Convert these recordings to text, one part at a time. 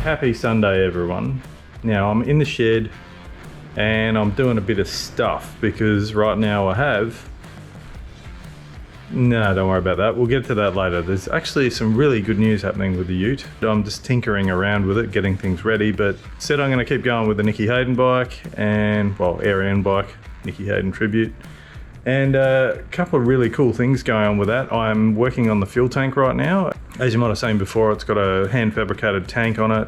happy Sunday everyone. Now I'm in the shed and I'm doing a bit of stuff because right now I have... No, don't worry about that. We'll get to that later. There's actually some really good news happening with the ute. I'm just tinkering around with it, getting things ready, but said I'm going to keep going with the Nicky Hayden bike and, well, Erion bike, Nicky Hayden tribute. And a couple of really cool things going on with that. I'm working on the fuel tank right now. As you might have seen before, it's got a hand fabricated tank on it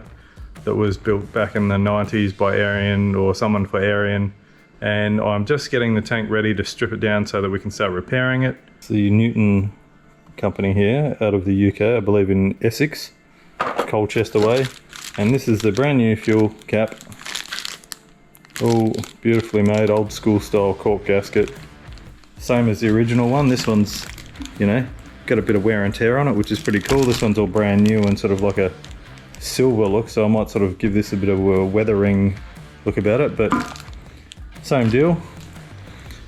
that was built back in the 90s by Erion or someone for Erion. And I'm just getting the tank ready to strip it down so that we can start repairing it. It's the Newton company here out of the UK, I believe in Essex, Colchester way. And this is the brand new fuel cap. All beautifully made, old school style cork gasket. Same as the original one. This one's, you know, got a bit of wear and tear on it, which is pretty cool. This one's all brand new and sort of like a silver look, so I might sort of give this a bit of a weathering look about it, but same deal.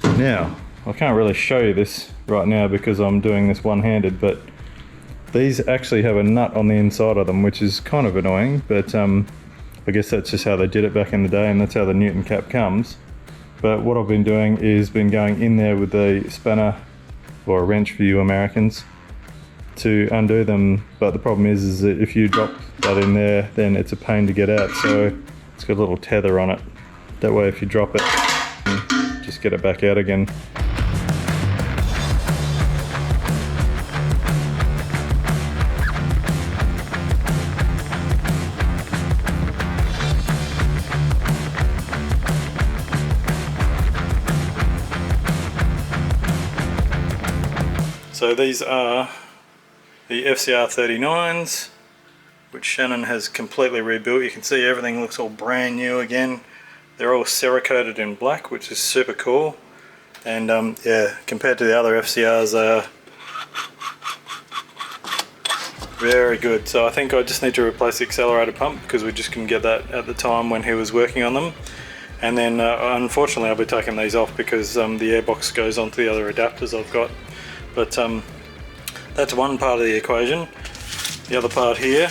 Now, I can't really show you this right now because I'm doing this one-handed, but these actually have a nut on the inside of them, which is kind of annoying, but I guess that's just how they did it back in the day, and that's how the Newton cap comes. But what I've been doing is been going in there with a spanner, or a wrench for you Americans, to undo them. But the problem is that if you drop that in there, then it's a pain to get out. So it's got a little tether on it. That way if you drop it, just get it back out again. So these are the FCR 39s, which Shannon has completely rebuilt. You can see everything looks all brand new again. They're all Cerakoted in black, which is super cool. And yeah, compared to the other FCRs, they are very good. So I think I just need to replace the accelerator pump because we just couldn't get that at the time when he was working on them. And then unfortunately I'll be taking these off because the airbox goes onto the other adapters I've got. But that's one part of the equation. The other part here,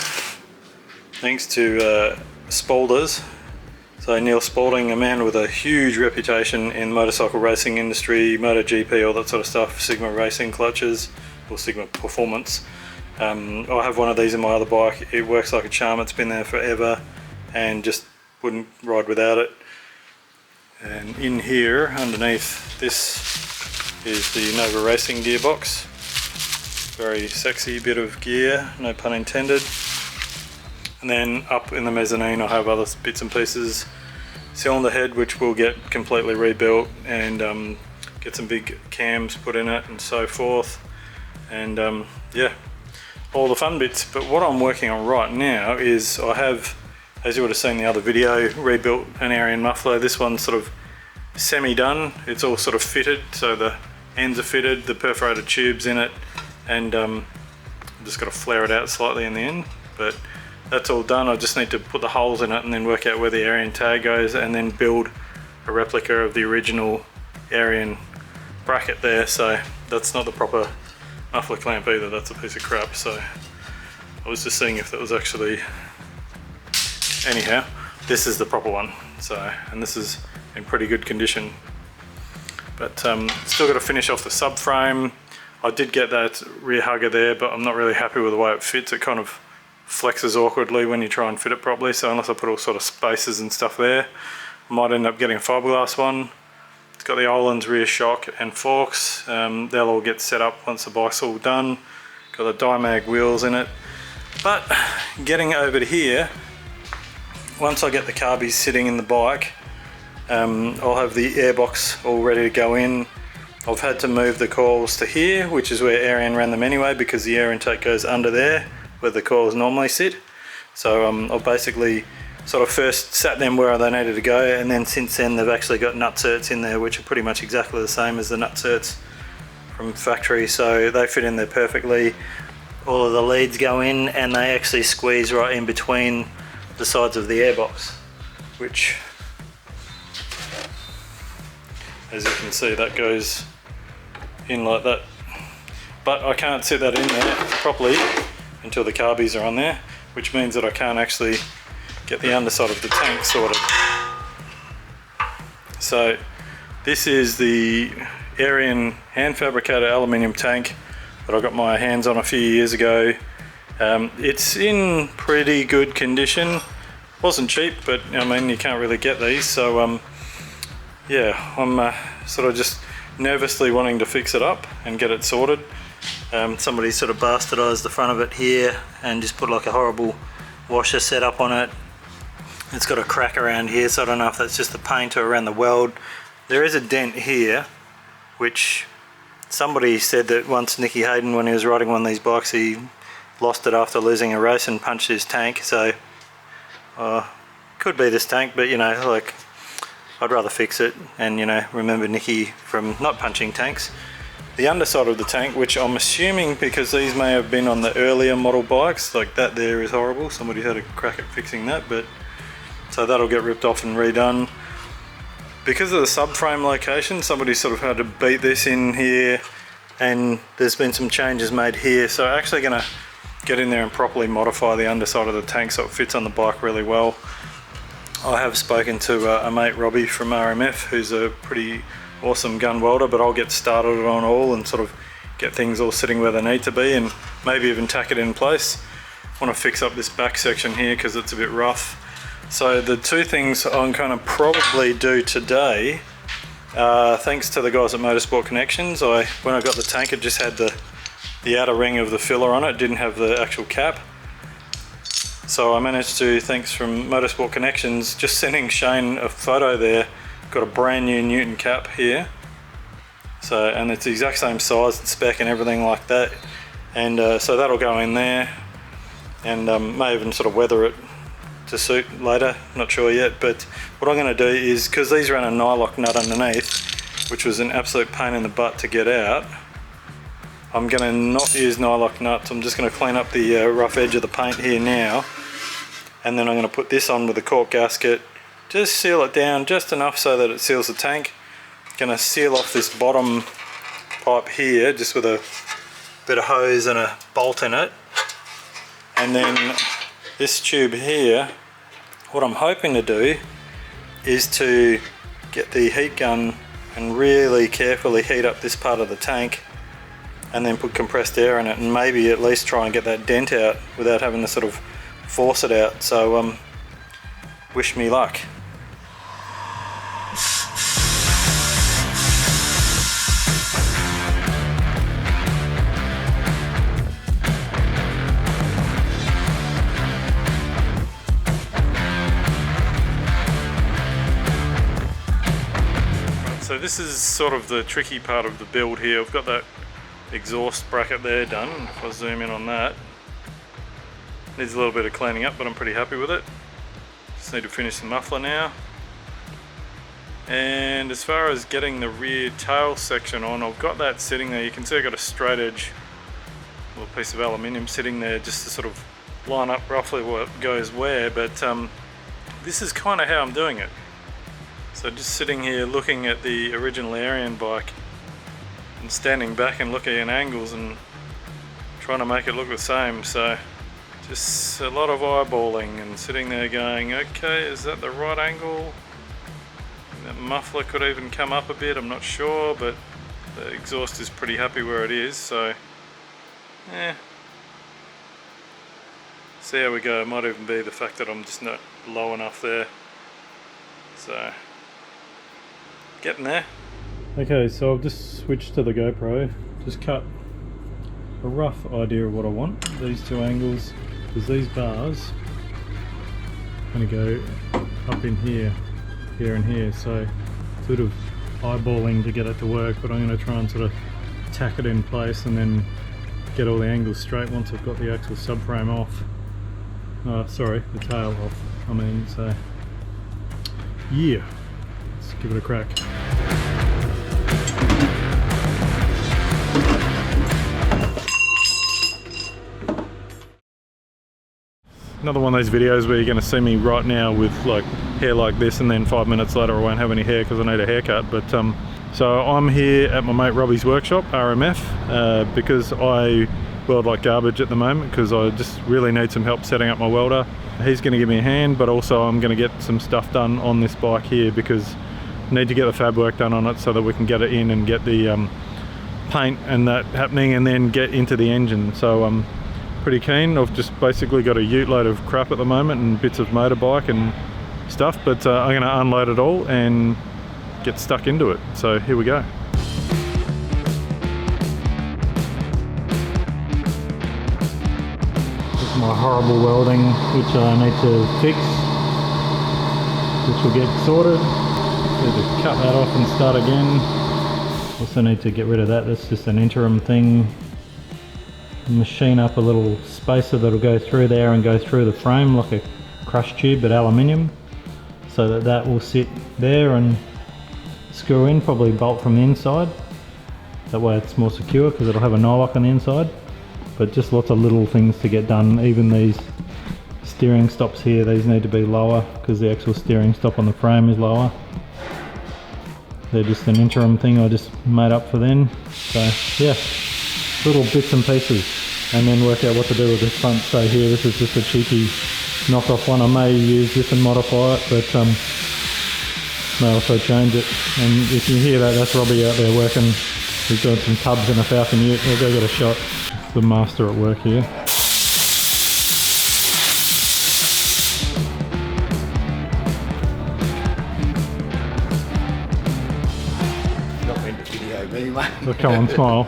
thanks to Spalders. So Neil Spalding, a man with a huge reputation in motorcycle racing industry, MotoGP, all that sort of stuff, Sigma Racing clutches, or Sigma Performance. I have one of these in my other bike. It works like a charm. It's been there forever and just wouldn't ride without it. And in here, underneath this, is the Nova Racing gearbox. Very sexy bit of gear, no pun intended. And then up in the mezzanine I have other bits and pieces. Cylinder head, which will get completely rebuilt and get some big cams put in it and so forth. And yeah, all the fun bits. But what I'm working on right now is I have, as you would have seen in the other video, rebuilt an Erion muffler. This one's sort of semi-done. It's all sort of fitted, so the ends are fitted, the perforated tubes in it, and I'm just got to flare it out slightly in the end, but that's all done. I just need to put the holes in it and then work out where the Erion tag goes and then build a replica of the original Erion bracket there. So that's not the proper muffler clamp either, that's a piece of crap. So I was just seeing if that was actually, anyhow, this is the proper one. So, and this is in pretty good condition. But still got to finish off the subframe. I did get that rear hugger there, but I'm not really happy with the way it fits. It kind of flexes awkwardly when you try and fit it properly, so unless I put all sort of spacers and stuff there, I might end up getting a fiberglass one. It's got the Öhlins rear shock and forks. They'll all get set up once the bike's all done. Got the Dimag wheels in it. But getting over to here, once I get the carbies sitting in the bike, I'll have the airbox all ready to go in. I've had to move the coils to here, which is where Erion ran them anyway, because the air intake goes under there where the coils normally sit. So I've basically sort of first sat them where they needed to go, and then since then they've actually got nutserts in there which are pretty much exactly the same as the nutserts from factory, so they fit in there perfectly. All of the leads go in and they actually squeeze right in between the sides of the airbox, which, as you can see, that goes in like that. But I can't set that in there properly until the carbies are on there, which means that I can't actually get the underside of the tank sorted. So this is the Erion hand fabricated aluminium tank that I got my hands on a few years ago. It's in pretty good condition. Wasn't cheap, but I mean, you can't really get these, so yeah, I'm sort of just nervously wanting to fix it up and get it sorted. Somebody sort of bastardized the front of it here and just put like a horrible washer setup on it. It's got a crack around here, so I don't know if that's just the paint or around the weld. There is a dent here, which somebody said that once Nicky Hayden, when he was riding one of these bikes, he lost it after losing a race and punched his tank. So could be this tank, but you know, like, I'd rather fix it and, you know, remember Nicky from not punching tanks. The underside of the tank, which I'm assuming, because these may have been on the earlier model bikes, like that there is horrible. Somebody had a crack at fixing that, but so that'll get ripped off and redone. Because of the subframe location, somebody sort of had to beat this in here, and there's been some changes made here. So I'm actually gonna get in there and properly modify the underside of the tank so it fits on the bike really well. I have spoken to a mate, Robbie from RMF, who's a pretty awesome gun welder, but I'll get started on all and sort of get things all sitting where they need to be and maybe even tack it in place. I want to fix up this back section here because it's a bit rough. So the two things I'm going to probably do today, thanks to the guys at Motorsport Connections, when I got the tank, it just had the outer ring of the filler on it, didn't have the actual cap. So I managed to, thanks from Motorsport Connections, just sending Shane a photo there, got a brand new Newton cap here. So, and it's the exact same size and spec and everything like that. And so that'll go in there, and may even sort of weather it to suit later, not sure yet. But what I'm going to do is, because these ran a nylock nut underneath, which was an absolute pain in the butt to get out, I'm going to not use nylock nuts. I'm just going to clean up the rough edge of the paint here now, and then I'm going to put this on with a cork gasket, just seal it down just enough so that it seals the tank. Going to seal off this bottom pipe here just with a bit of hose and a bolt in it, and then this tube here, what I'm hoping to do is to get the heat gun and really carefully heat up this part of the tank, and then put compressed air in it, and maybe at least try and get that dent out without having to sort of force it out. So wish me luck. So this is sort of the tricky part of the build here. I've got that exhaust bracket there done. If I zoom in on that, needs a little bit of cleaning up, but I'm pretty happy with it. Just need to finish the muffler now. And as far as getting the rear tail section on, I've got that sitting there. You can see I've got a straight edge little piece of aluminium sitting there just to sort of line up roughly what goes where, but this is kind of how I'm doing it. So just sitting here looking at the original Erion bike and standing back and looking at angles and trying to make it look the same. So just a lot of eyeballing and sitting there going, okay, is that the right angle? That muffler could even come up a bit, I'm not sure, but the exhaust is pretty happy where it is, so see how we go. It might even be the fact that I'm just not low enough there, so getting there. Okay, so I've just switched to the GoPro, just cut a rough idea of what I want. These two angles, because these bars are going to go up in here, here and here, so sort of eyeballing to get it to work, but I'm going to try and sort of tack it in place and then get all the angles straight once I've got the actual subframe off. Sorry, the tail off, I mean, so yeah, let's give it a crack. Another one of those videos where you're going to see me right now with like hair like this, and then 5 minutes later I won't have any hair because I need a haircut. But so I'm here at my mate Robbie's workshop, RMF, because I weld like garbage at the moment because I just really need some help setting up my welder. He's going to give me a hand, but also I'm going to get some stuff done on this bike here because I need to get the fab work done on it so that we can get it in and get the paint and that happening and then get into the engine. So I'm pretty keen. I've just basically got a ute load of crap at the moment and bits of motorbike and stuff, but I'm going to unload it all and get stuck into it. So here we go. My horrible welding, which I need to fix, which will get sorted. Need to cut that off and start again. Also need to get rid of that. That's just an interim thing. Machine up a little spacer that'll go through there and go through the frame like a crush tube but aluminium, so that that will sit there and screw in, probably bolt from the inside. That way it's more secure because it'll have a nylock on the inside. But just lots of little things to get done. Even these steering stops here, these need to be lower because the actual steering stop on the frame is lower. They're just an interim thing I just made up for then. So yeah, little bits and pieces, and then work out what to do with this front. So here, this is just a cheeky knockoff one. I may use this and modify it, but may also change it. And if you hear that, that's Robbie out there working. He's doing some tubs in a Falcon ute. We'll go get a shot. The master at work here. Not meant to video me, mate. So come on, smile.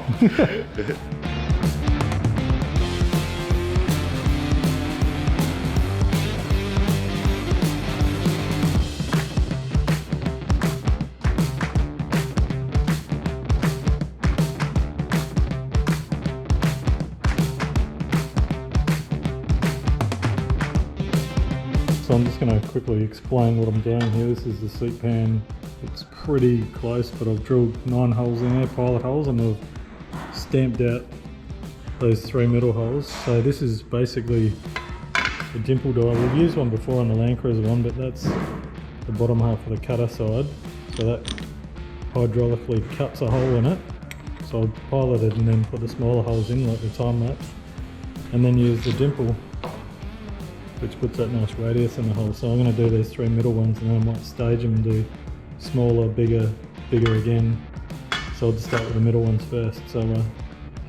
So I'm just going to quickly explain what I'm doing here. This is the seat pan. It's pretty close, but I've drilled 9 holes in there, pilot holes, and I've stamped out those 3 middle holes. So this is basically a dimple dial. We've used one before on the Land Cruiser one, but that's the bottom half of the cutter side. So that hydraulically cuts a hole in it. So I'll pilot it and then put the smaller holes in like the time lapse, and then use the dimple, which puts that nice radius in the hole. So I'm going to do these 3 middle ones, and then I might stage them and do smaller, bigger again. So I'll just start with the middle ones first. So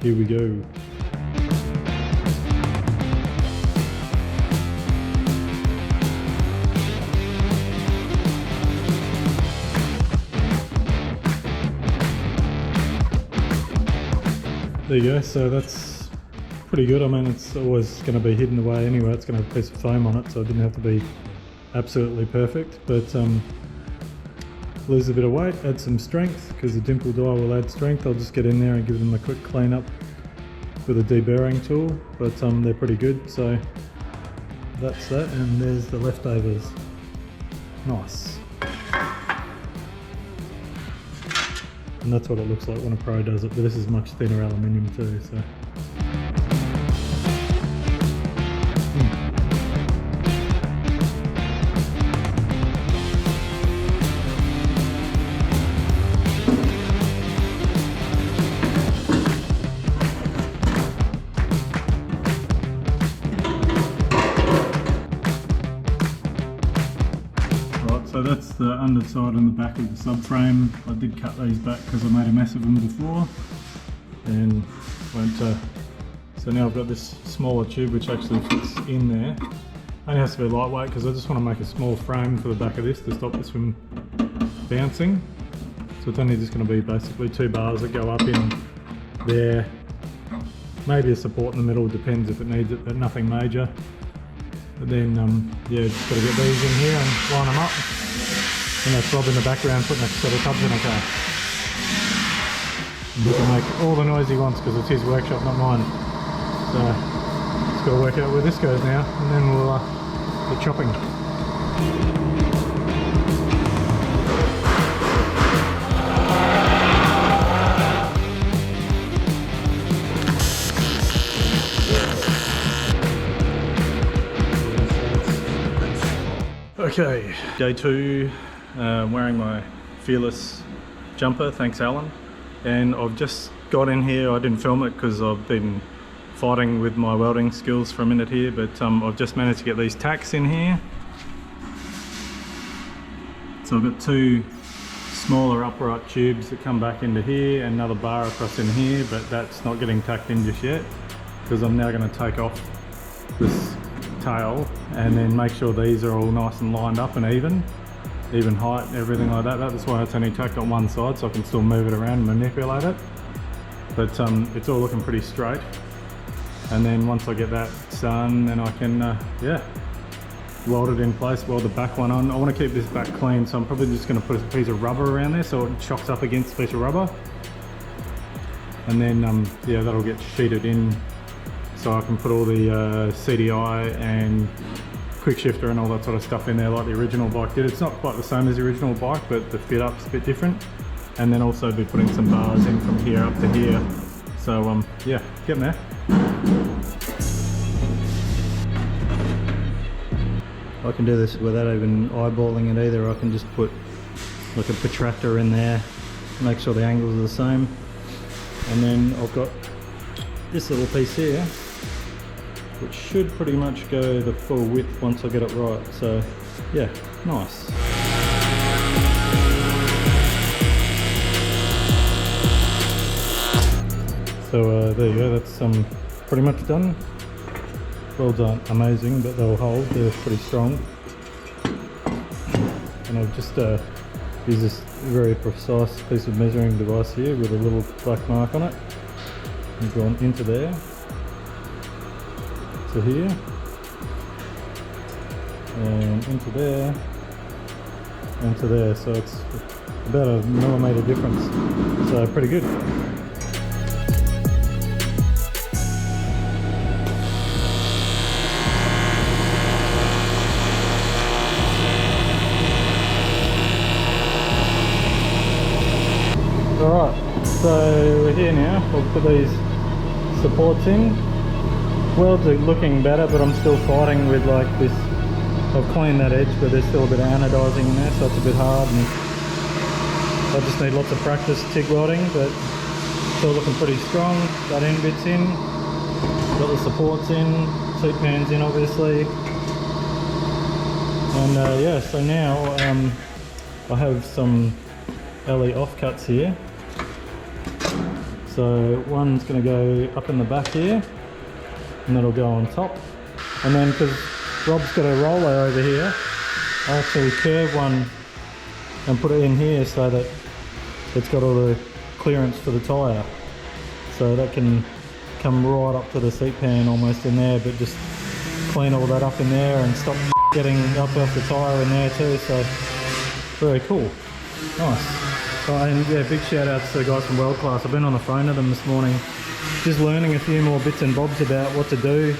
here we go. There you go. So that's pretty good. I mean, it's always going to be hidden away anyway. It's going to have a piece of foam on it, so it didn't have to be absolutely perfect. But lose a bit of weight, add some strength, because the dimple dial will add strength. I'll just get in there and give them a quick clean up with a deburring tool, but they're pretty good. So that's that, and there's the leftovers. Nice. And that's what it looks like when a pro does it, but this is much thinner aluminium too. So. So that's the underside and the back of the subframe. I did cut these back because I made a mess of them before and went to, so now I've got this smaller tube which actually fits in there. Only has to be lightweight because I just want to make a small frame for the back of this to stop this from bouncing. So it's only just going to be basically 2 bars that go up in there. Maybe a support in the middle, depends if it needs it, but nothing major. But then, yeah, just got to get these in here and line them up. And that's Rob in the background putting a set of tubs in a car. And he can make all the noise he wants because it's his workshop, not mine. So, just got to work out where this goes now, and then we'll get chopping. Okay, day 2, wearing my Fearless jumper, thanks Alan. And I've just got in here, I didn't film it because I've been fighting with my welding skills for a minute here, but I've just managed to get these tacks in here. So I've got two smaller upright tubes that come back into here and another bar across in here, but that's not getting tacked in just yet because I'm now going to take off this tail and then make sure these are all nice and lined up and even height, everything like that. That's why it's only tacked on one side, so I can still move it around and manipulate it. But it's all looking pretty straight. And then once I get that done, then I can, yeah, weld it in place, weld the back one on. I want to keep this back clean, so I'm probably just going to put a piece of rubber around there so it chocks up against a piece of rubber. And then, yeah, that'll get sheeted in so I can put all the CDI and quick shifter and all that sort of stuff in there like the original bike did. It's not quite the same as the original bike, but the fit up's a bit different. And then also be putting some bars in from here up to here. So yeah, getting there. I can do this without even eyeballing it either. I can just put like a protractor in there, make sure the angles are the same. And then I've got this little piece here, which should pretty much go the full width once I get it right. So yeah, nice. So there you go, that's pretty much done. Welds aren't amazing, but they'll hold, they're pretty strong. And I've just used this very precise piece of measuring device here with a little black mark on it. And gone into there, to here, and into there, and to there. So it's about a millimetre difference, so pretty good. Alright, so we're here now. We'll put these supports in. Welds are looking better, but I'm still fighting with like this. I've cleaned that edge, but there's still a bit of anodizing in there, so it's a bit hard, and I just need lots of practice TIG welding, but still looking pretty strong. Got end bits in, got the supports in, seat pans in obviously. And yeah, so now I have some LE offcuts here. So one's going to go up in the back here, and that'll go on top. And then because Rob's got a roller over here, I actually curve one and put it in here so that it's got all the clearance for the tyre. So that can come right up to the seat pan almost in there, but just clean all that up in there and stop getting up off the tyre in there too. So very cool. Nice. And yeah, big shout outs to the guys from World Class. I've been on the phone to them this morning, just learning a few more bits and bobs about what to do.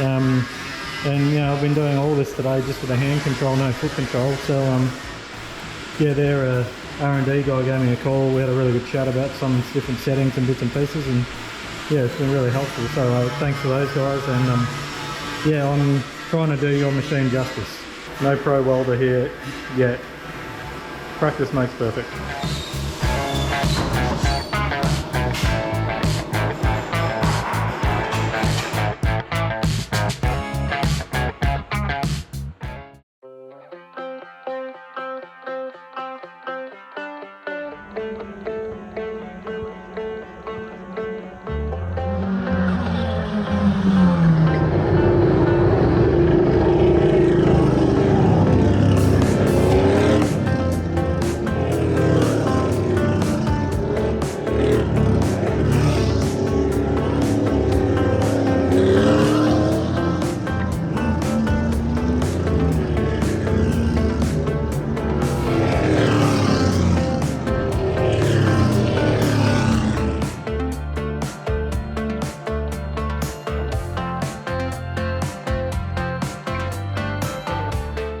And you know, I've been doing all this today just with a hand control, no foot control. So yeah, their R&D guy gave me a call. We had a really good chat about some different settings and bits and pieces, and yeah, it's been really helpful. So thanks to those guys. And yeah, I'm trying to do your machine justice. No pro welder here yet. Practice makes perfect.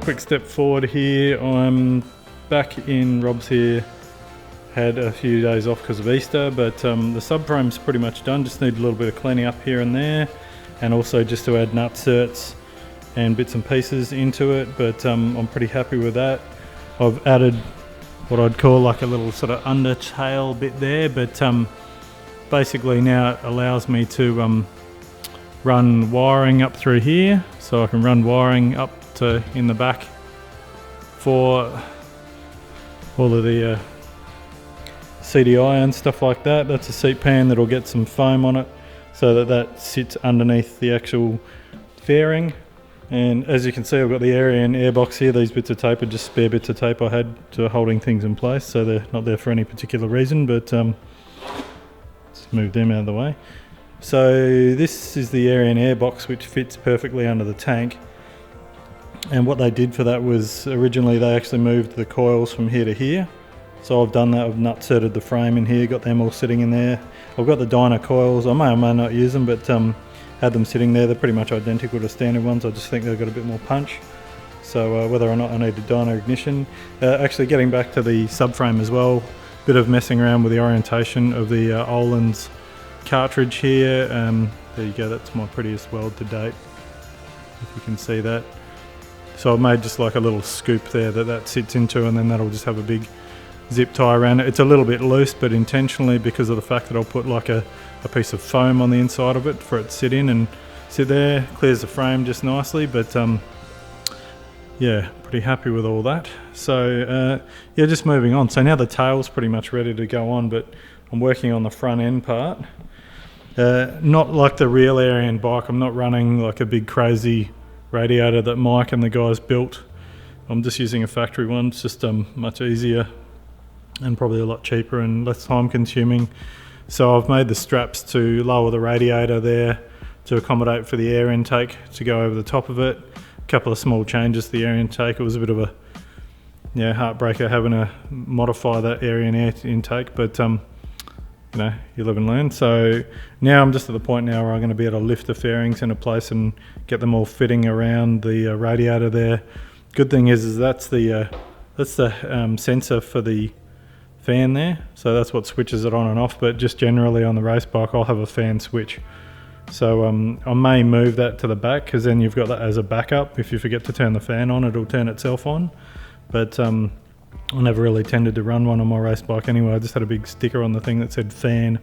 Quick step forward here. I'm back in Rob's here. Had a few days off because of Easter, but the subframe's pretty much done. Just need a little bit of cleaning up here and there, and also just to add nutserts and bits and pieces into it, but I'm pretty happy with that. I've added what I'd call like a little sort of undertail bit there, but basically now it allows me to run wiring up through here, so I can run wiring up to in the back for all of the CDI and stuff like that. That's a seat pan that'll get some foam on it so that sits underneath the actual fairing. And as you can see, I've got the Erion airbox here. These bits of tape are just spare bits of tape I had to holding things in place, so they're not there for any particular reason, but let's move them out of the way. So this is the Erion airbox, which fits perfectly under the tank. And what they did for that was originally they actually moved the coils from here to here. So I've done that, I've nut-certed the frame in here, got them all sitting in there. I've got the Dyna coils, I may or may not use them, but had them sitting there. They're pretty much identical to standard ones. I just think they've got a bit more punch. So whether or not I need a dyno ignition. Actually getting back to the subframe as well, bit of messing around with the orientation of the Öhlins cartridge here. There you go, that's my prettiest weld to date, if you can see that. So I've made just like a little scoop there that sits into, and then that'll just have a big zip tie around it. It's a little bit loose, but intentionally, because of the fact that I'll put like a piece of foam on the inside of it for it to sit in and sit there, clears the frame just nicely. But yeah, pretty happy with all that. So yeah, just moving on. So now the tail's pretty much ready to go on, but I'm working on the front end part. Not like the real Erion bike. I'm not running like a big crazy radiator that Mike and the guys built. I'm just using a factory one. It's just much easier and probably a lot cheaper and less time consuming. So I've made the straps to lower the radiator there to accommodate for the air intake to go over the top of it. A couple of small changes to the air intake. It was a bit of a heartbreaker having to modify that Erion air intake, but you know, you live and learn. So now I'm just at the point now where I'm going to be able to lift the fairings into place and get them all fitting around the radiator there. Good thing is that's the sensor for the fan there, so that's what switches it on and off. But just generally on the race bike, I'll have a fan switch. So I may move that to the back, because then you've got that as a backup. If you forget to turn the fan on, it'll turn itself on. But I never really tended to run one on my race bike anyway. I just had a big sticker on the thing that said fan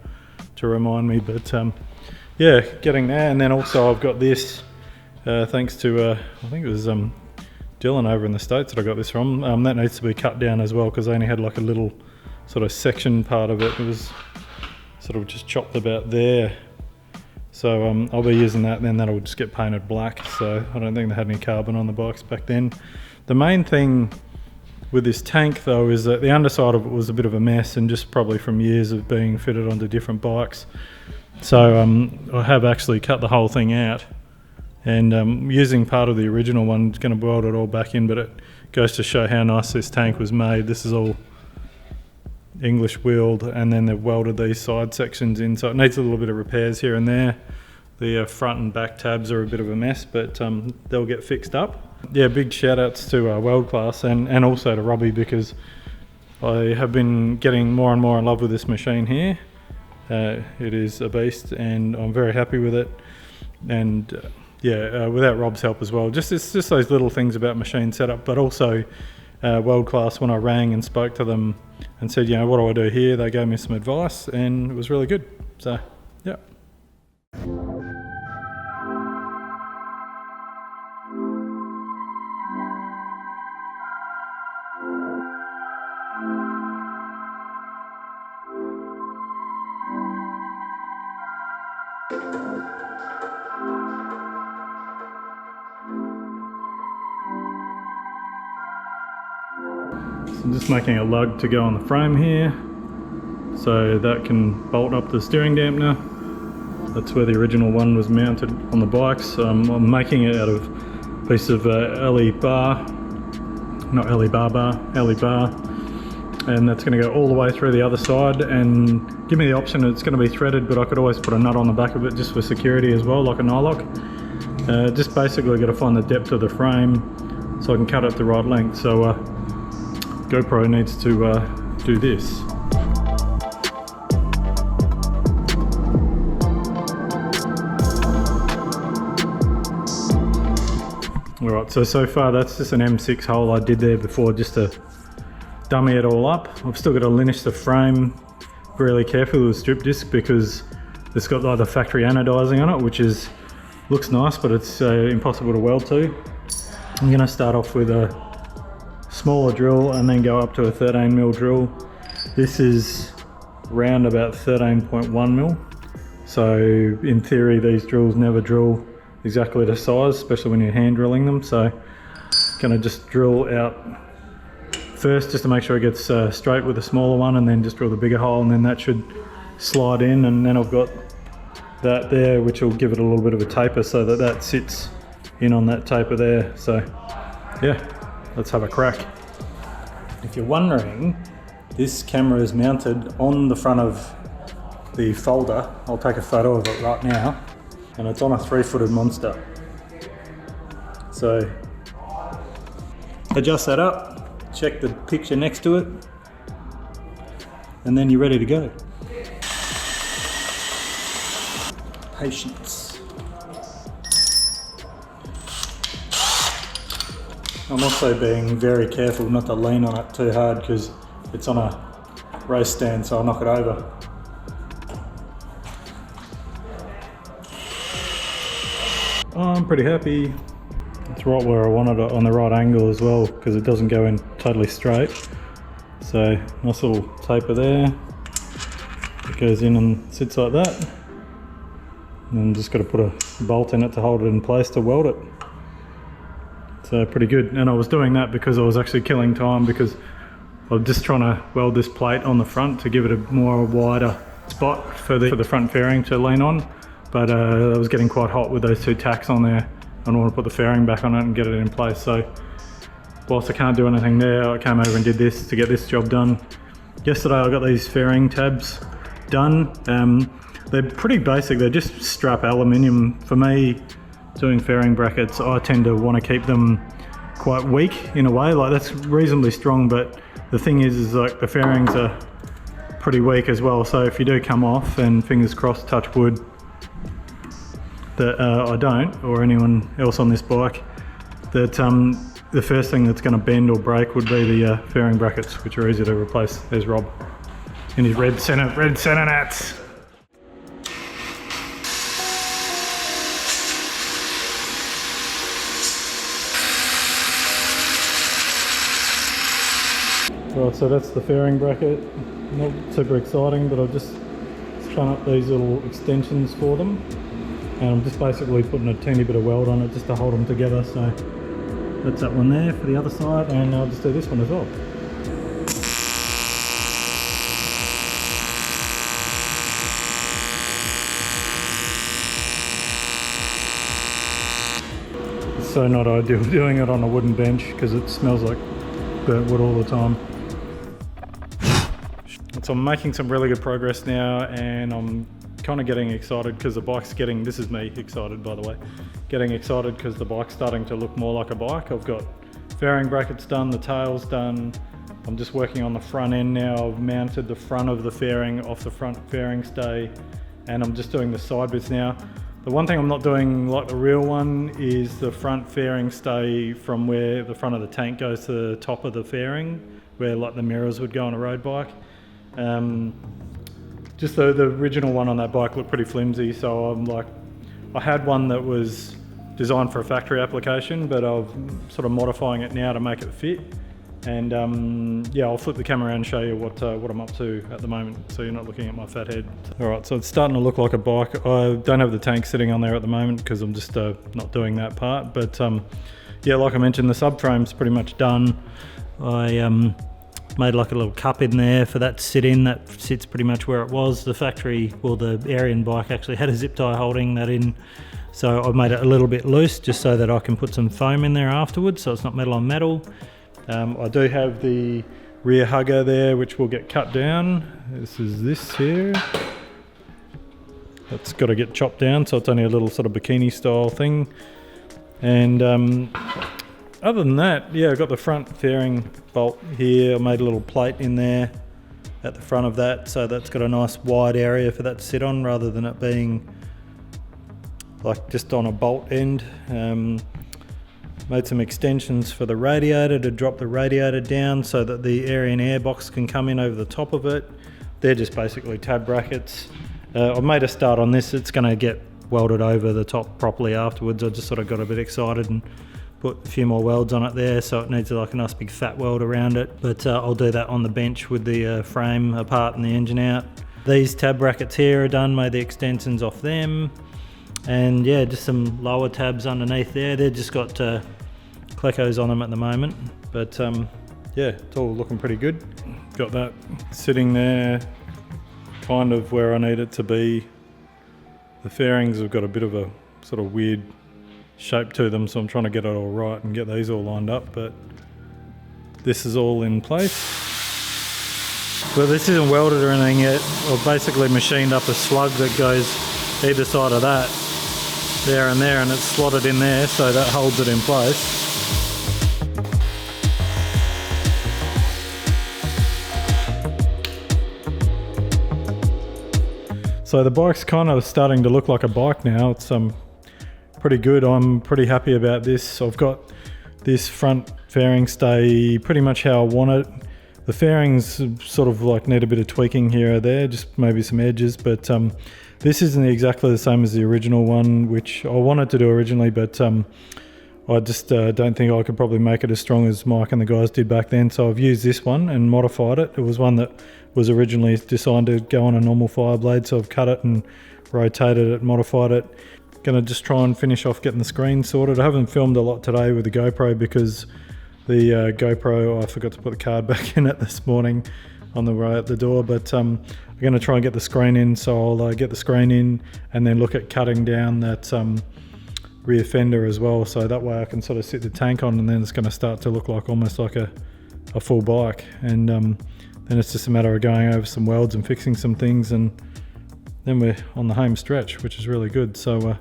to remind me. But yeah, getting there. And then also I've got this, thanks to I think it was Dylan over in the States that I got this from. That needs to be cut down as well, because I only had like a little sort of section part of it. It was sort of just chopped about there. So I'll be using that, and then that'll just get painted black. So I don't think they had any carbon on the bikes back then. The main thing with this tank though is that the underside of it was a bit of a mess, and just probably from years of being fitted onto different bikes. So I have actually cut the whole thing out, and using part of the original one, it's going to weld it all back in, but it goes to show how nice this tank was made. This is all English wheeled, and then they've welded these side sections in, so it needs a little bit of repairs here and there. The front and back tabs are a bit of a mess, but they'll get fixed up. Yeah, big shout outs to Weld Class and also to Robbie, because I have been getting more and more in love with this machine here. It is a beast, and I'm very happy with it. And yeah, without Rob's help as well. It's just those little things about machine setup, but also Weld Class, when I rang and spoke to them and said, you know, what do I do here? They gave me some advice, and it was really good. So, yeah. So I'm just making a lug to go on the frame here, so that can bolt up the steering dampener. That's where the original one was mounted on the bikes. I'm making it out of a piece of LE bar, and that's going to go all the way through the other side and give me the option. It's going to be threaded, but I could always put a nut on the back of it just for security as well, like a nylock. Just basically got to find the depth of the frame so I can cut it the right length. So GoPro needs to do this. Alright, so far that's just an M6 hole I did there before, just to dummy it all up. I've still got to linish the frame really carefully with strip disc, because it's got like the factory anodizing on it, which is Looks nice, but it's impossible to weld to. I'm going to start off with a smaller drill and then go up to a 13mm drill. This is round about 13.1mm. So in theory, these drills never drill exactly the size, especially when you're hand drilling them. So going to just drill out first just to make sure it gets straight with the smaller one, and then just drill the bigger hole, and then that should slide in. And then I've got that there, which will give it a little bit of a taper so that that sits in on that taper there. So yeah, let's have a crack. If you're wondering, this camera is mounted on the front of the folder. I'll take a photo of it right now, and it's on a 3-footed monster. So adjust that up, check the picture next to it, and then you're ready to go. Patience. I'm also being very careful not to lean on it too hard because it's on a race stand, so I'll knock it over. I'm pretty happy. It's right where I wanted it, on the right angle as well, because it doesn't go in totally straight. So nice little taper there. It goes in and sits like that. And then just got to put a bolt in it to hold it in place to weld it. So pretty good. And I was doing that because I was actually killing time, because I was just trying to weld this plate on the front to give it a more wider spot for the front fairing to lean on. But I was getting quite hot with those two tacks on there. I want to put the fairing back on it and get it in place. So whilst I can't do anything there, I came over and did this to get this job done. Yesterday I got these fairing tabs done. They're pretty basic, they're just strap aluminium. For me, doing fairing brackets, I tend to want to keep them quite weak in a way. Like, that's reasonably strong, but the thing is like the fairings are pretty weak as well. So if you do come off, and fingers crossed, touch wood, that I don't, or anyone else on this bike, that the first thing that's going to bend or break would be the fairing brackets, which are easy to replace. There's Rob in his red centre nats. Right, so that's the fairing bracket. Not super exciting, but I've just strung up these little extensions for them. And I'm just basically putting a teeny bit of weld on it just to hold them together. So that's that one there for the other side, and I'll just do this one as well. It's so not ideal doing it on a wooden bench because it smells like burnt wood all the time. So I'm making some really good progress now, and I'm kind of getting excited because the bike's getting, this is me excited by the way, getting excited because the bike's starting to look more like a bike. I've got fairing brackets done, the tail's done. I'm just working on the front end now. I've mounted the front of the fairing off the front fairing stay, and I'm just doing the side bits now. The one thing I'm not doing like the real one is the front fairing stay from where the front of the tank goes to the top of the fairing, where like the mirrors would go on a road bike. Just the original one on that bike looked pretty flimsy, so I'm like, I had one that was designed for a factory application, but I'm sort of modifying it now to make it fit. And yeah, I'll flip the camera around and show you what I'm up to at the moment, so you're not looking at my fat head. All right, so it's starting to look like a bike. I don't have the tank sitting on there at the moment because I'm just not doing that part. But yeah, like I mentioned, the subframe's pretty much done. I made like a little cup in there for that to sit in. That sits pretty much where it was. The factory, well, the Erion bike actually had a zip tie holding that in, so I've made it a little bit loose just so that I can put some foam in there afterwards, so it's not metal on metal. I do have the rear hugger there, which will get cut down. This is this here. That's got to get chopped down, so it's only a little sort of bikini style thing. And other than that, yeah, I've got the front fairing bolt here. I made a little plate in there at the front of that, so that's got a nice wide area for that to sit on rather than it being like just on a bolt end. Made some extensions for the radiator to drop the radiator down so that the Erion airbox can come in over the top of it. They're just basically tab brackets. I've made a start on this. It's going to get welded over the top properly afterwards. I just sort of got a bit excited and put a few more welds on it there, so it needs like a nice big fat weld around it. But I'll do that on the bench with the frame apart and the engine out. These tab brackets here are done, made the extensions off them. And yeah, just some lower tabs underneath there. They've just got Clecos on them at the moment. But yeah, it's all looking pretty good. Got that sitting there, kind of where I need it to be. The fairings have got a bit of a sort of weird shape to them, so I'm trying to get it all right and get these all lined up, but this is all in place. But this isn't welded or anything yet. I've basically machined up a slug that goes either side of that, there and there, and it's slotted in there, so that holds it in place. So the bike's kind of starting to look like a bike now. It's pretty good. I'm pretty happy about this. I've got this front fairing stay pretty much how I want it. The fairings sort of like need a bit of tweaking here or there, just maybe some edges, but this isn't exactly the same as the original one, which I wanted to do originally, but I just don't think I could probably make it as strong as Mike and the guys did back then. So I've used this one and modified it. It was one that was originally designed to go on a normal fire blade, so I've cut it and rotated it, modified it. Gonna just try and finish off getting the screen sorted. I haven't filmed a lot today with the GoPro because the GoPro, I forgot to put the card back in it this morning on the way out the door, but I'm gonna try and get the screen in, so I'll get the screen in and then look at cutting down that rear fender as well, so that way I can sort of sit the tank on, and then it's gonna start to look like almost like a full bike, and then it's just a matter of going over some welds and fixing some things, and then we're on the home stretch, which is really good. So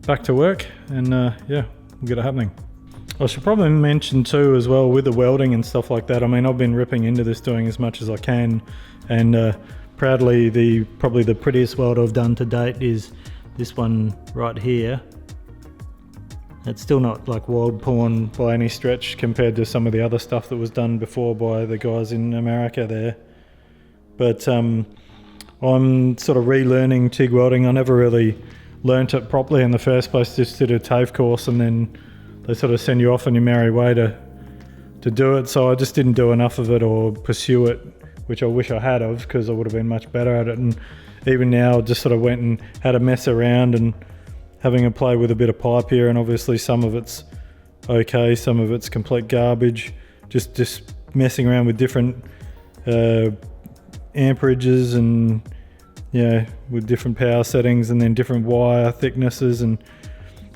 back to work, and yeah, we'll get it happening. I should probably mention too as well with the welding and stuff like that, I mean, I've been ripping into this, doing as much as I can, and proudly probably the prettiest weld I've done to date is this one right here. It's still not like weld porn by any stretch compared to some of the other stuff that was done before by the guys in America there. But I'm sort of relearning TIG welding. I never really learnt it properly in the first place, just did a TAFE course, and then they sort of send you off on your merry way to do it. So I just didn't do enough of it or pursue it, which I wish I had of, because I would have been much better at it. And even now I just sort of went and had a mess around and having a play with a bit of pipe here, and obviously some of it's okay, some of it's complete garbage. Just messing around with different amperages and with different power settings, and then different wire thicknesses, and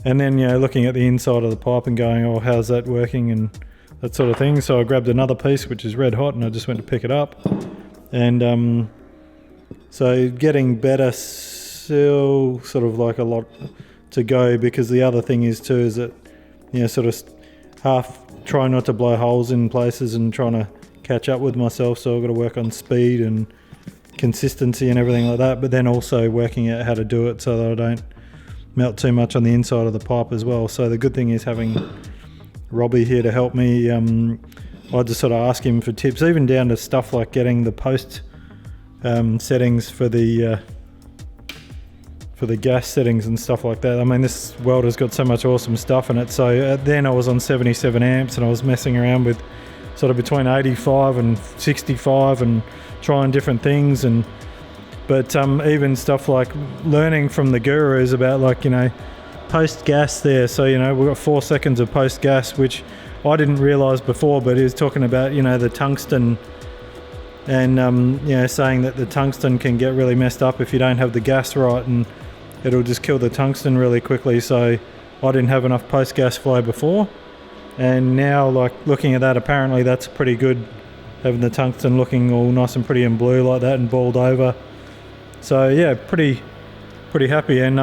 then looking at the inside of the pipe and going, oh, how's that working, and that sort of thing. So I grabbed another piece which is red hot, and I just went to pick it up, and so getting better, still sort of like a lot to go, because the other thing is too is that sort of half trying not to blow holes in places and trying to catch up with myself, so I've got to work on speed and consistency and everything like that, but then also working out how to do it so that I don't melt too much on the inside of the pipe as well. So the good thing is having Robbie here to help me. I just sort of ask him for tips, even down to stuff like getting the post settings for the gas settings and stuff like that. I mean, this welder's got so much awesome stuff in it. So then I was on 77 amps and I was messing around with sort of between 85 and 65 and trying different things, but even stuff like learning from the gurus about post gas there. So we've got 4 seconds of post gas, which I didn't realize before, but he was talking about the tungsten, and saying that the tungsten can get really messed up if you don't have the gas right, and it'll just kill the tungsten really quickly. So I didn't have enough post gas flow before, and now looking at that, apparently that's pretty good, having the tungsten looking all nice and pretty and blue like that and balled over. So yeah, pretty happy. And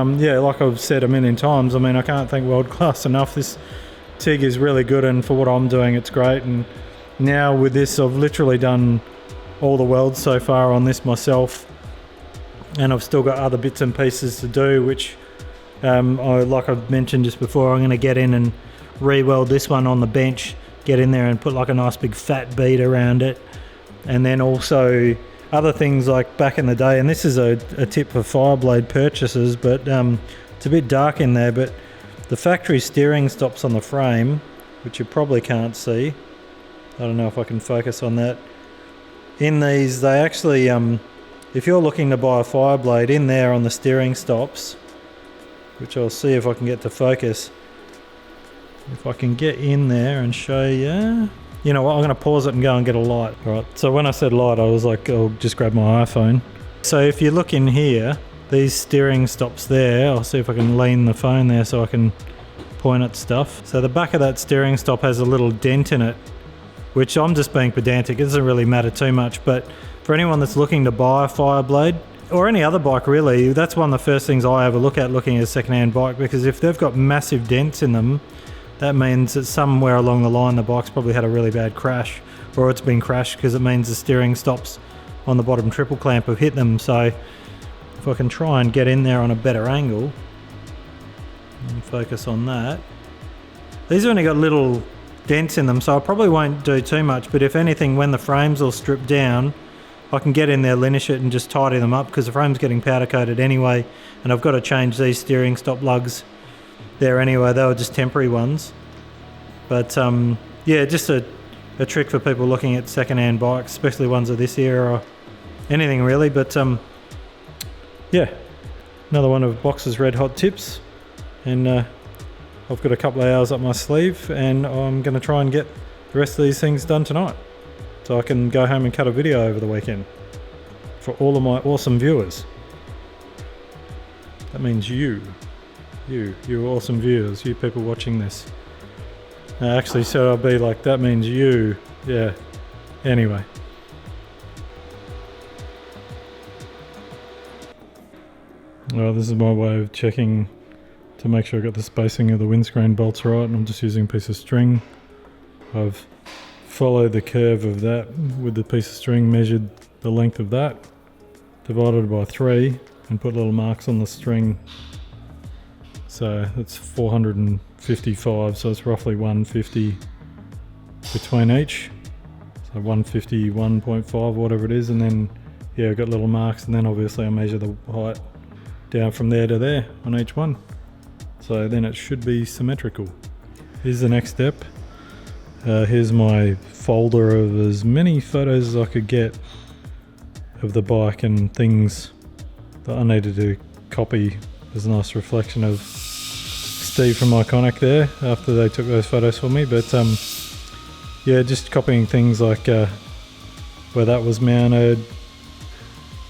like I've said a million times, I mean, I can't thank World Class enough. This TIG is really good, and for what I'm doing, it's great. And now with this, I've literally done all the welds so far on this myself, and I've still got other bits and pieces to do, which like I've mentioned just before, I'm going to get in and re-weld this one on the bench, get in there and put like a nice big fat bead around it, and then also other things like back in the day, and this is a tip for Fireblade purchasers, but it's a bit dark in there, but the factory steering stops on the frame, which you probably can't see. I don't know if I can focus on that. In these, they actually, if you're looking to buy a Fireblade, in there on the steering stops, which I'll see if I can get to focus. If I can get in there and show you. You know what, I'm going to pause it and go and get a light. Alright, so when I said light, I was like, I'll just grab my iPhone. So if you look in here, these steering stops there, I'll see if I can lean the phone there so I can point at stuff. So the back of that steering stop has a little dent in it, which I'm just being pedantic, it doesn't really matter too much, but for anyone that's looking to buy a Fireblade, or any other bike really, that's one of the first things I ever look at looking at a second-hand bike, because if they've got massive dents in them, that means that somewhere along the line the bike's probably had a really bad crash, or it's been crashed, because it means the steering stops on the bottom triple clamp have hit them. So if I can try and get in there on a better angle and focus on that. These have only got little dents in them, so I probably won't do too much, but if anything, when the frame's all stripped down, I can get in there, linish it and just tidy them up, because the frame's getting powder coated anyway, and I've got to change these steering stop lugs there anyway. They were just temporary ones, but yeah, just a trick for people looking at second-hand bikes, especially ones of this era or anything really. But yeah, another one of Box's red hot tips, and I've got a couple of hours up my sleeve, and I'm going to try and get the rest of these things done tonight, so I can go home and cut a video over the weekend for all of my awesome viewers. That means you awesome viewers, you people watching this. Actually, so I'll be like, that means you, yeah. Anyway. Well, this is my way of checking to make sure I got the spacing of the windscreen bolts right, and I'm just using a piece of string. I've followed the curve of that with the piece of string, measured the length of that, divided by 3, and put little marks on the string. So that's 455, so it's roughly 150 between each. So 150, 1.5, whatever it is, and then yeah, I've got little marks, and then obviously I measure the height down from there to there on each one. So then it should be symmetrical. Here's the next step. Here's my folder of as many photos as I could get of the bike and things that I needed to copy. There's a nice reflection of Steve from Iconic there after they took those photos for me, but yeah, just copying things like where that was mounted,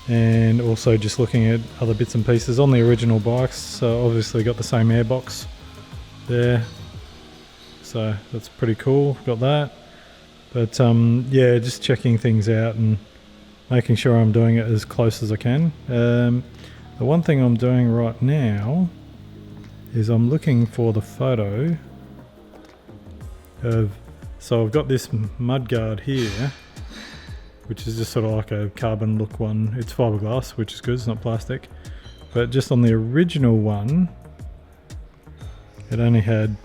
and also just looking at other bits and pieces on the original bikes. So obviously got the same airbox there, so that's pretty cool, got that. But yeah, just checking things out and making sure I'm doing it as close as I can. The one thing I'm doing right now is I'm looking for the photo of, so I've got this mudguard here, which is just sort of like a carbon look one. It's fiberglass, which is good, it's not plastic. But just on the original one, it only had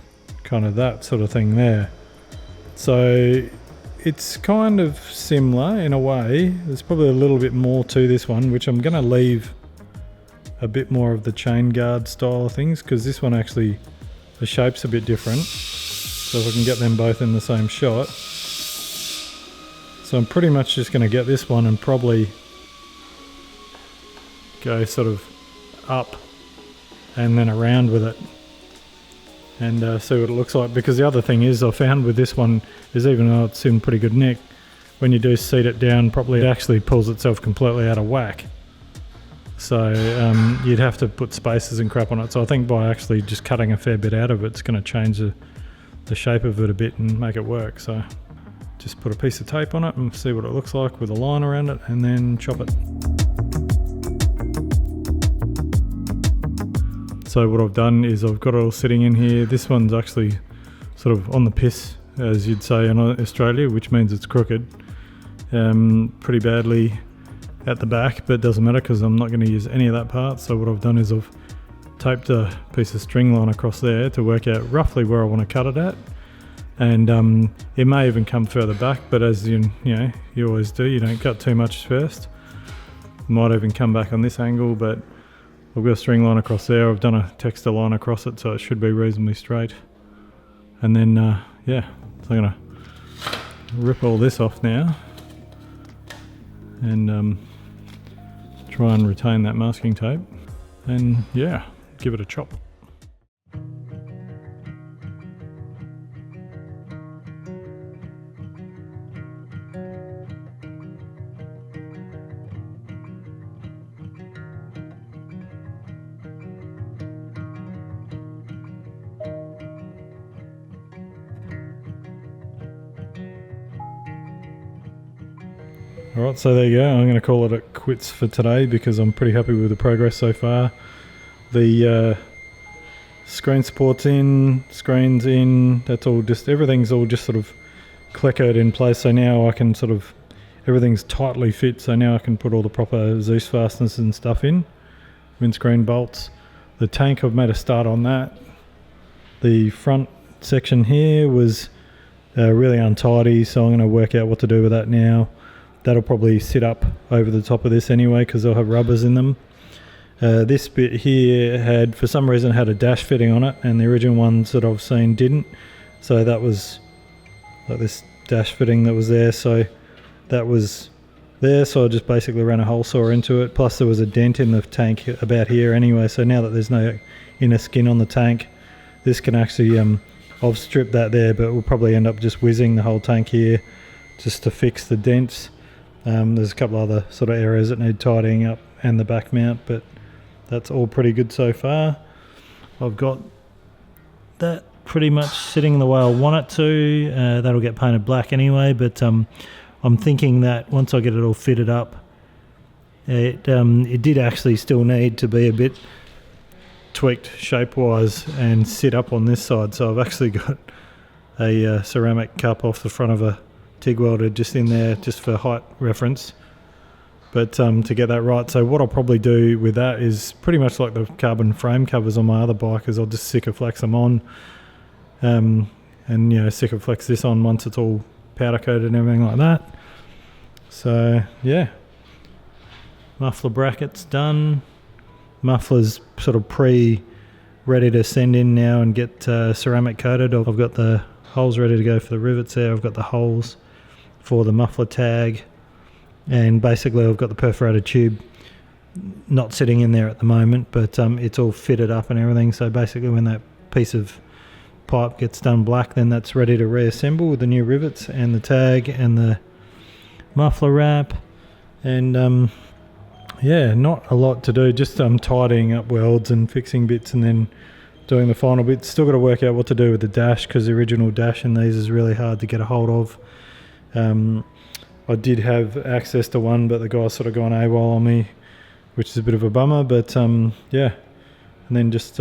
kind of that sort of thing there. So it's kind of similar in a way. There's probably a little bit more to this one, which I'm going to leave a bit more of the chain guard style of things, because this one actually, the shape's a bit different. So if I can get them both in the same shot. So I'm pretty much just going to get this one and probably go sort of up and then around with it, and see what it looks like. Because the other thing is, I found with this one is, even though it's in pretty good nick, when you do seat it down properly, it actually pulls itself completely out of whack. So you'd have to put spacers and crap on it. So I think by actually just cutting a fair bit out of it, it's going to change the shape of it a bit and make it work. So just put a piece of tape on it and see what it looks like with a line around it, and then chop it. So what I've done is I've got it all sitting in here. This one's actually sort of on the piss, as you'd say in Australia, which means it's crooked pretty badly at the back, but it doesn't matter because I'm not going to use any of that part. So what I've done is I've taped a piece of string line across there to work out roughly where I want to cut it at, and it may even come further back, but as you know you always do, you don't cut too much first. Might even come back on this angle, but I've got a string line across there. I've done a texture line across it, so it should be reasonably straight. And then, yeah, so I'm gonna rip all this off now and try and retain that masking tape, and yeah, give it a chop. Alright, so there you go. I'm going to call it at quits for today because I'm pretty happy with the progress so far. The screen support's in, screen's in, that's all just, everything's all just sort of clickered in place, so now I can sort of, everything's tightly fit, so now I can put all the proper Zeus fasteners and stuff in, windscreen bolts. The tank, I've made a start on that. The front section here was really untidy, so I'm going to work out what to do with that now. That'll probably sit up over the top of this anyway because they'll have rubbers in them. This bit here had, for some reason, had a dash fitting on it, and the original ones that I've seen didn't. So that was like this dash fitting that was there. So that was there. So I just basically ran a hole saw into it. Plus there was a dent in the tank about here anyway. So now that there's no inner skin on the tank, this can actually, I've stripped that there, but we'll probably end up just whizzing the whole tank here just to fix the dents. There's a couple other sort of areas that need tidying up and the back mount, but that's all pretty good so far. I've got that pretty much sitting the way I want it to. That'll get painted black anyway, but I'm thinking that once I get it all fitted up, it did actually still need to be a bit tweaked shape-wise and sit up on this side. So I've actually got a ceramic cup off the front of a TIG welder just in there, just for height reference, but to get that right. So what I'll probably do with that is pretty much like the carbon frame covers on my other bike, is I'll just Sikaflex them on, and you know, Sikaflex this on once it's all powder coated and everything like that. So yeah, muffler brackets done, mufflers sort of ready to send in now and get ceramic coated. I've got the holes ready to go for the rivets there. I've got the holes for the muffler tag, and basically I've got the perforated tube not sitting in there at the moment, but it's all fitted up and everything. So basically when that piece of pipe gets done black, then that's ready to reassemble with the new rivets and the tag and the muffler wrap. And yeah, not a lot to do, just tidying up welds and fixing bits and then doing the final bits. Still got to work out what to do with the dash, because the original dash in these is really hard to get a hold of. I did have access to one, but the guy's sort of gone AWOL on me, which is a bit of a bummer, but yeah. And then just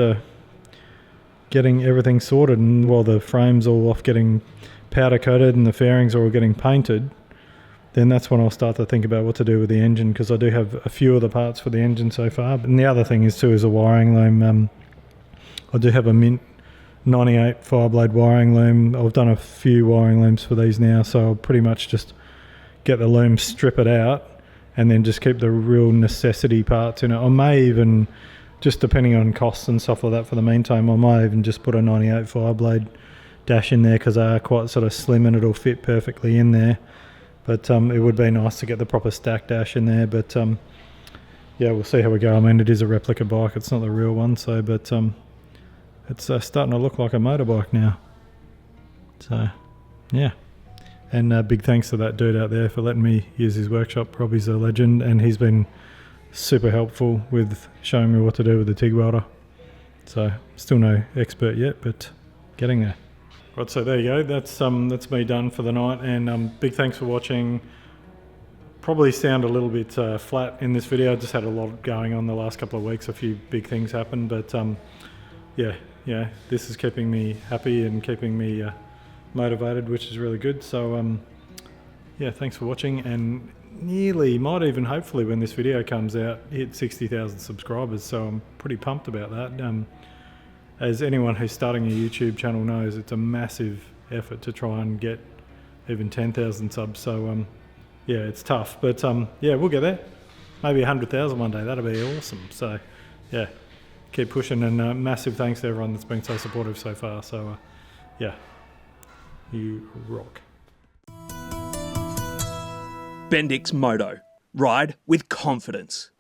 getting everything sorted, and while the frame's all off getting powder coated and the fairings are all getting painted, then that's when I'll start to think about what to do with the engine, because I do have a few of the parts for the engine so far. And the other thing is too is a wiring loom. I do have a Mint 98 Fireblade wiring loom. I've done a few wiring looms for these now, so I'll pretty much just get the loom, strip it out, and then just keep the real necessity parts in it. I may even, just depending on costs and stuff like that for the meantime, I might even just put a 98 Fireblade dash in there, because they are quite sort of slim and it'll fit perfectly in there. But it would be nice to get the proper stack dash in there, but yeah, we'll see how we go. I mean, it is a replica bike, it's not the real one, so, but it's starting to look like a motorbike now. So yeah, and big thanks to that dude out there for letting me use his workshop. Robbie's a legend, and he's been super helpful with showing me what to do with the TIG welder. So still no expert yet, but getting there. Right, so there you go, that's me done for the night, and big thanks for watching. Probably sound a little bit flat in this video. I just had a lot going on the last couple of weeks, a few big things happened, but yeah, this is keeping me happy and keeping me motivated, which is really good. So yeah, thanks for watching, and nearly, might even hopefully when this video comes out, hit 60,000 subscribers, so I'm pretty pumped about that. As anyone who's starting a YouTube channel knows, it's a massive effort to try and get even 10,000 subs, so yeah, it's tough, but yeah, we'll get there. maybe 100,000 one day. That'd be awesome. So, yeah, keep pushing, and massive thanks to everyone that's been so supportive so far. So, yeah, you rock. Bendix Moto. Ride with confidence.